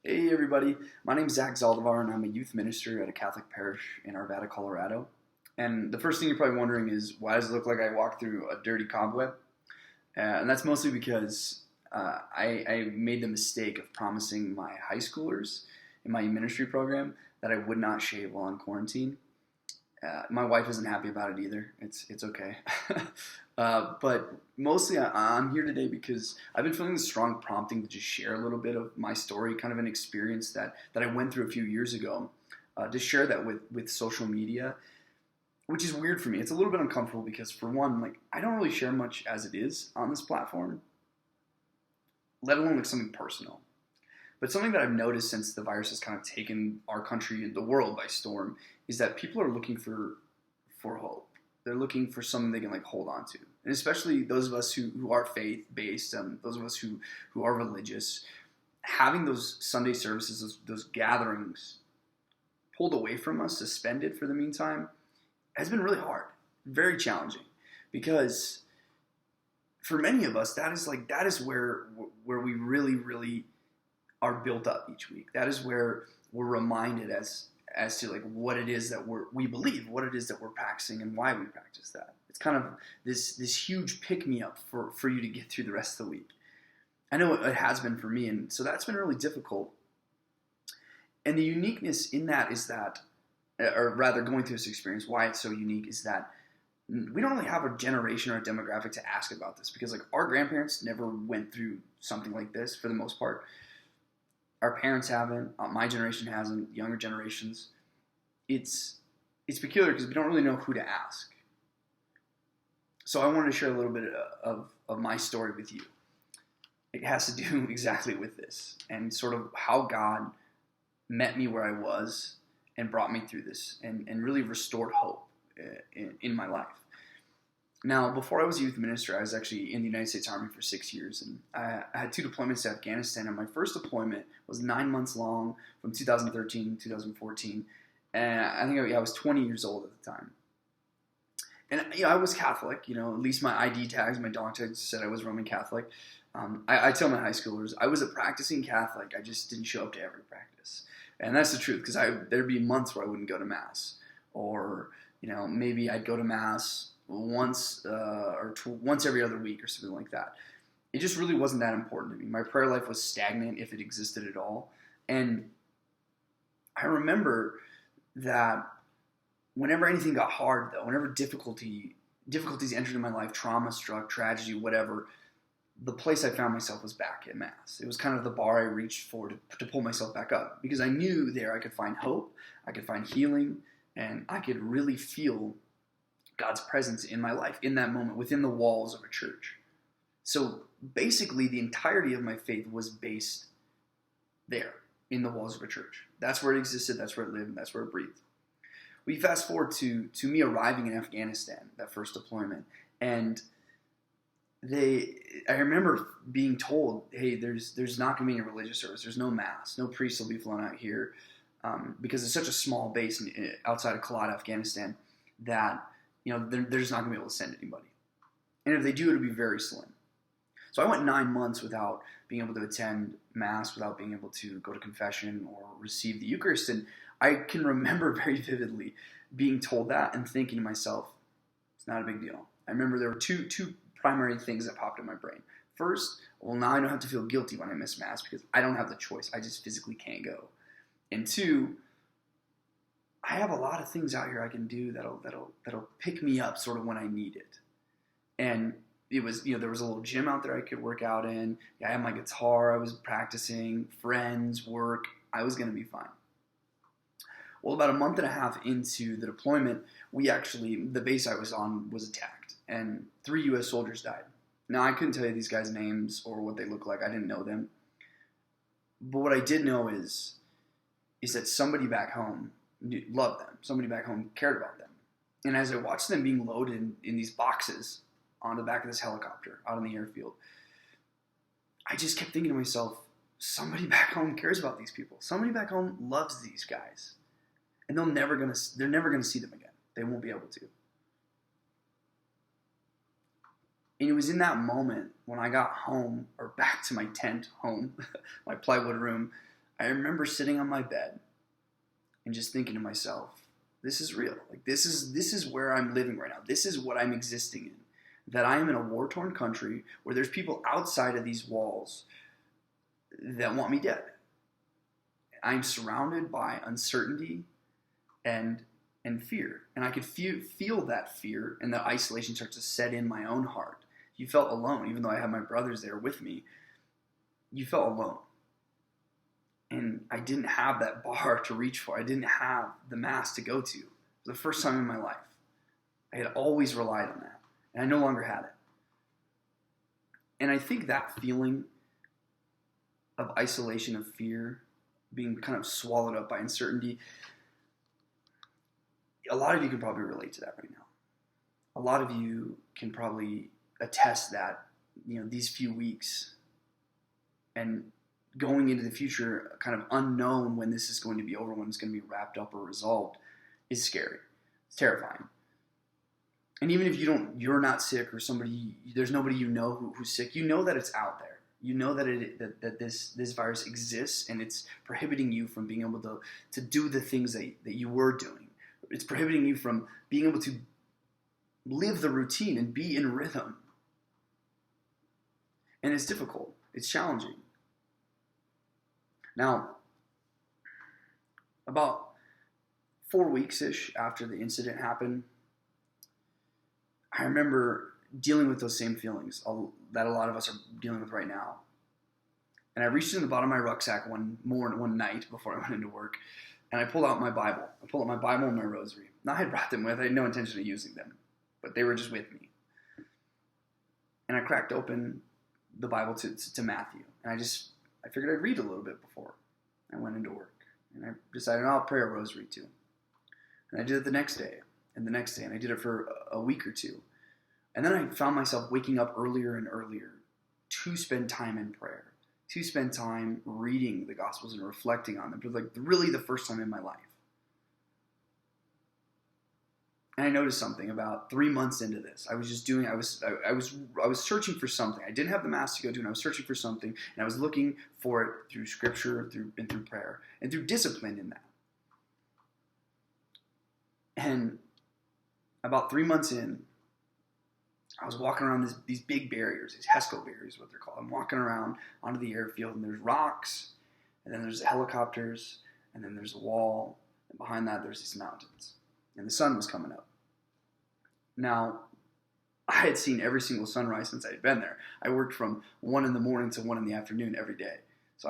Hey everybody, my name is Zach Zaldivar and I'm a youth minister at a Catholic parish in Arvada, Colorado. And the first thing you're probably wondering is why does it look like I walked through a dirty cobweb? And that's mostly because I made the mistake of promising my high schoolers in my ministry program that I would not shave while in quarantine. My wife isn't happy about it either. It's okay. But mostly I'm here today because I've been feeling this strong prompting to just share a little bit of my story, kind of an experience that I went through a few years ago, to share that with social media, which is weird for me. It's a little bit uncomfortable because for one, like I don't really share much as it is on this platform, let alone like something personal. But something that I've noticed since the virus has kind of taken our country and the world by storm is that people are looking for hope. They're looking for something they can like hold on to, and especially those of us who are faith based, those of us who are religious, having those Sunday services, those gatherings pulled away from us, suspended for the meantime, has been really hard, very challenging, because for many of us that is where we really are built up each week. That is where we're reminded as to like what it is that we believe, what it is that we're practicing, and why we practice that. It's kind of this huge pick me up for you to get through the rest of the week. I know it has been for me, and so that's been really difficult. And the uniqueness in that is that, or rather, going through this experience, why it's so unique is that we don't really have a generation or a demographic to ask about this because like our grandparents never went through something like this for the most part. Our parents haven't. My generation hasn't. Younger generations. It's peculiar because we don't really know who to ask. So I wanted to share a little bit of my story with you. It has to do exactly with this and sort of how God met me where I was and brought me through this and really restored hope in my life. Now, before I was a youth minister, I was actually in the United States Army for 6 years, and I had 2 deployments to Afghanistan, and my first deployment was 9 months long from 2013 to 2014, and I think I was 20 years old at the time. And I was Catholic, at least my ID tags, my dog tags said I was Roman Catholic. I tell my high schoolers, I was a practicing Catholic, I just didn't show up to every practice. And that's the truth, because there'd be months where I wouldn't go to Mass, or maybe I'd go to Mass once once every other week or something like that. It just really wasn't that important to me. My prayer life was stagnant, if it existed at all. And I remember that whenever anything got hard, though, whenever difficulties entered in my life, trauma struck, tragedy, whatever, the place I found myself was back at Mass. It was kind of the bar I reached for to pull myself back up, because I knew there I could find hope, I could find healing, and I could really feel God's presence in my life in that moment within the walls of a church. So basically the entirety of my faith was based there in the walls of a church. That's where it existed, that's where it lived, and that's where it breathed. We fast forward to me arriving in Afghanistan, that first deployment, and I remember being told, hey, there's not going to be any religious service, there's no Mass, no priest will be flown out here, because it's such a small base outside of Kalat, Afghanistan, that they're just not going to be able to send anybody. And if they do, it'll be very slim. So I went 9 months without being able to attend Mass, without being able to go to confession or receive the Eucharist. And I can remember very vividly being told that and thinking to myself, it's not a big deal. I remember there were two primary things that popped in my brain. First, well, now I don't have to feel guilty when I miss Mass because I don't have the choice. I just physically can't go. And two, I have a lot of things out here I can do that'll pick me up sort of when I need it. And it was, there was a little gym out there I could work out in. I had my guitar, I was practicing, friends, work. I was going to be fine. Well, about a month and a half into the deployment, the base I was on was attacked, and 3 U.S. soldiers died. Now, I couldn't tell you these guys' names or what they look like. I didn't know them. But what I did know is that somebody back home loved them. Somebody back home cared about them. And as I watched them being loaded in these boxes on the back of this helicopter out on the airfield, I just kept thinking to myself, somebody back home cares about these people. Somebody back home loves these guys. And they're never gonna see them again. They won't be able to. And it was in that moment when I got home, or back to my tent home, my plywood room, I remember sitting on my bed and just thinking to myself, this is real. Like this is where I'm living right now. This is what I'm existing in. That I am in a war-torn country where there's people outside of these walls that want me dead. I'm surrounded by uncertainty and fear. And I could feel that fear and that isolation start to set in my own heart. You felt alone, even though I had my brothers there with me. You felt alone. And I didn't have that bar to reach for. I didn't have the mass to go to. It was the first time in my life. I had always relied on that. And I no longer had it. And I think that feeling of isolation, of fear, being kind of swallowed up by uncertainty, a lot of you can probably relate to that right now. A lot of you can probably attest that, these few weeks and going into the future, kind of unknown when this is going to be over, when it's going to be wrapped up or resolved, is scary. It's terrifying. And even if you're not sick, or there's nobody who's sick, you know that it's out there. You know that this virus exists, and it's prohibiting you from being able to do the things that you were doing. It's prohibiting you from being able to live the routine and be in rhythm. And it's difficult. It's challenging. Now, about 4 weeks-ish after the incident happened, I remember dealing with those same feelings that a lot of us are dealing with right now. And I reached in the bottom of my rucksack one night before I went into work, and I pulled out my Bible. I pulled out my Bible and my rosary. Now, I had brought them with. I had no intention of using them, but they were just with me. And I cracked open the Bible to Matthew, and I figured I'd read a little bit before I went into work. And I decided I'll pray a rosary too. And I did it the next day, and I did it for a week or two. And then I found myself waking up earlier and earlier to spend time in prayer, to spend time reading the Gospels and reflecting on them, for really the first time in my life. And I noticed something about 3 months into this. I was searching for something. I didn't have the Mass to go to, and I was searching for something, and I was looking for it through Scripture, through prayer, and through discipline in that. And about 3 months in, I was walking around these big barriers, these HESCO barriers, what they're called. I'm walking around onto the airfield, and there's rocks, and then there's the helicopters, and then there's a wall, and behind that there's these mountains. And the sun was coming up. Now, I had seen every single sunrise since I had been there. I worked from 1 in the morning to 1 in the afternoon every day. So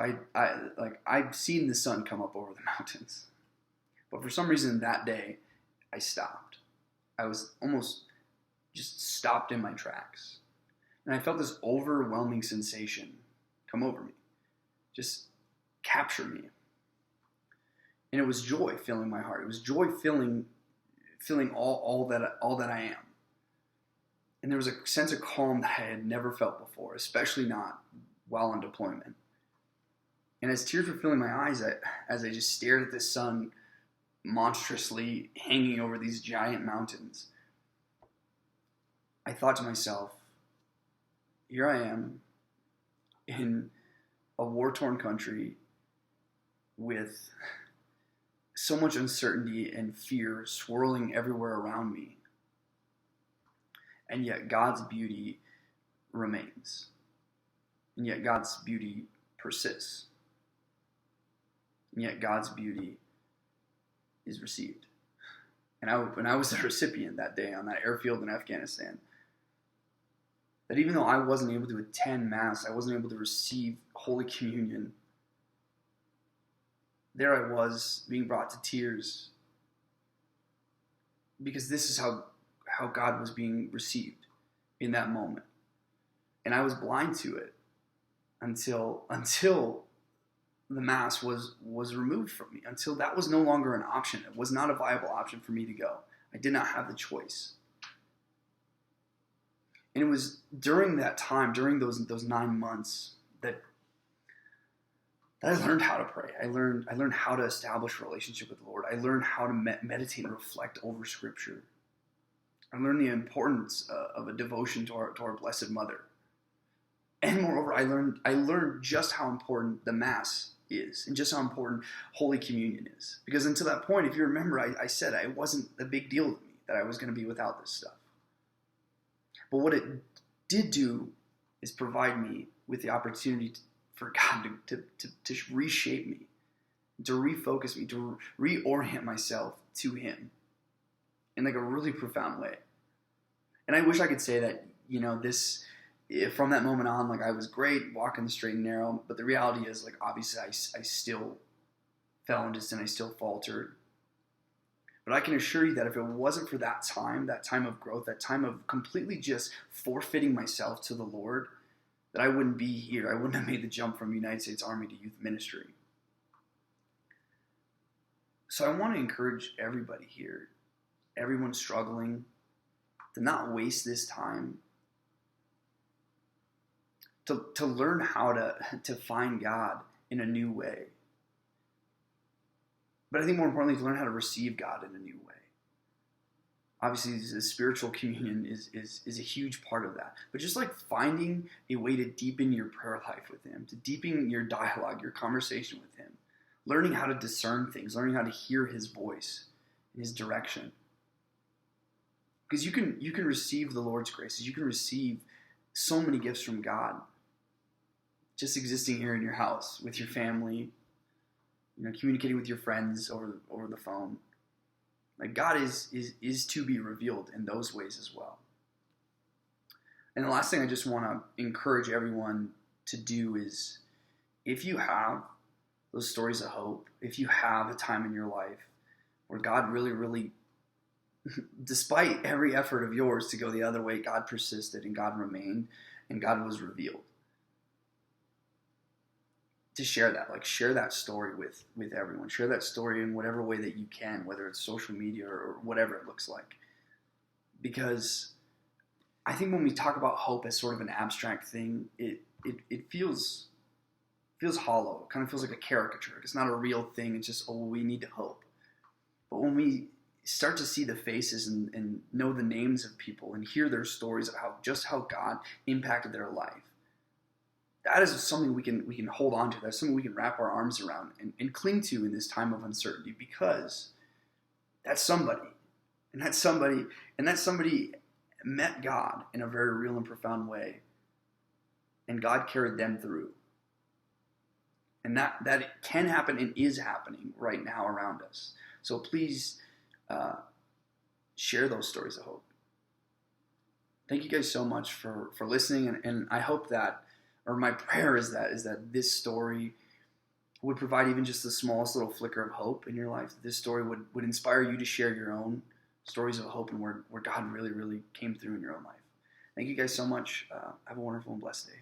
I'd seen the sun come up over the mountains. But for some reason that day, I stopped. I was almost just stopped in my tracks. And I felt this overwhelming sensation come over me, just capture me. And it was joy filling my heart. It was joy filling all that I am. And there was a sense of calm that I had never felt before, especially not while on deployment. And as tears were filling my eyes, as I just stared at the sun monstrously hanging over these giant mountains, I thought to myself, here I am in a war-torn country with so much uncertainty and fear swirling everywhere around me. And yet God's beauty remains. And yet God's beauty persists. And yet God's beauty is received. And I was the recipient that day on that airfield in Afghanistan. That even though I wasn't able to attend Mass, I wasn't able to receive Holy Communion, there I was being brought to tears, because this is how God was being received in that moment. And I was blind to it until the Mass was removed from me, until that was no longer an option. It was not a viable option for me to go. I did not have the choice. And it was during that time, during those 9 months, that I learned how to pray. I learned how to establish a relationship with the Lord. I learned how to meditate and reflect over Scripture. I learned the importance of a devotion to our Blessed Mother. And moreover, I learned just how important the Mass is and just how important Holy Communion is. Because until that point, if you remember, I said it wasn't a big deal to me that I was going to be without this stuff. But what it did do is provide me with the opportunity for God to reshape me, to refocus me, to reorient myself to Him in like a really profound way. And I wish I could say that, this, from that moment on, like I was great walking the straight and narrow, but the reality is, like, obviously I still fell into sin, I still faltered. But I can assure you that if it wasn't for that time of growth, that time of completely just forfeiting myself to the Lord, that I wouldn't be here. I wouldn't have made the jump from United States Army to youth ministry. So I want to encourage everybody here, everyone struggling, to not waste this time, to learn how to find God in a new way. But I think more importantly, to learn how to receive God in a new way. Obviously, the spiritual communion is a huge part of that. But just like finding a way to deepen your prayer life with Him, to deepen your dialogue, your conversation with Him, learning how to discern things, learning how to hear His voice, His direction. Because you can receive the Lord's graces, you can receive so many gifts from God, just existing here in your house with your family, communicating with your friends over the phone. Like, God is to be revealed in those ways as well. And the last thing I just want to encourage everyone to do is, if you have those stories of hope, if you have a time in your life where God really, really, despite every effort of yours to go the other way, God persisted and God remained and God was revealed, to share that story with everyone. Share that story in whatever way that you can, whether it's social media or whatever it looks like. Because I think when we talk about hope as sort of an abstract thing, it feels hollow. It kind of feels like a caricature. It's not a real thing. It's just, we need to hope. But when we start to see the faces and know the names of people and hear their stories of how God impacted their life, that is something we can hold on to. That's something we can wrap our arms around and cling to in this time of uncertainty, because that's somebody. And that somebody met God in a very real and profound way. And God carried them through. And that can happen and is happening right now around us. So please share those stories of hope. Thank you guys so much for listening. And I hope that, or my prayer is that this story would provide even just the smallest little flicker of hope in your life. This story would inspire you to share your own stories of hope and where God really, really came through in your own life. Thank you guys so much. Have a wonderful and blessed day.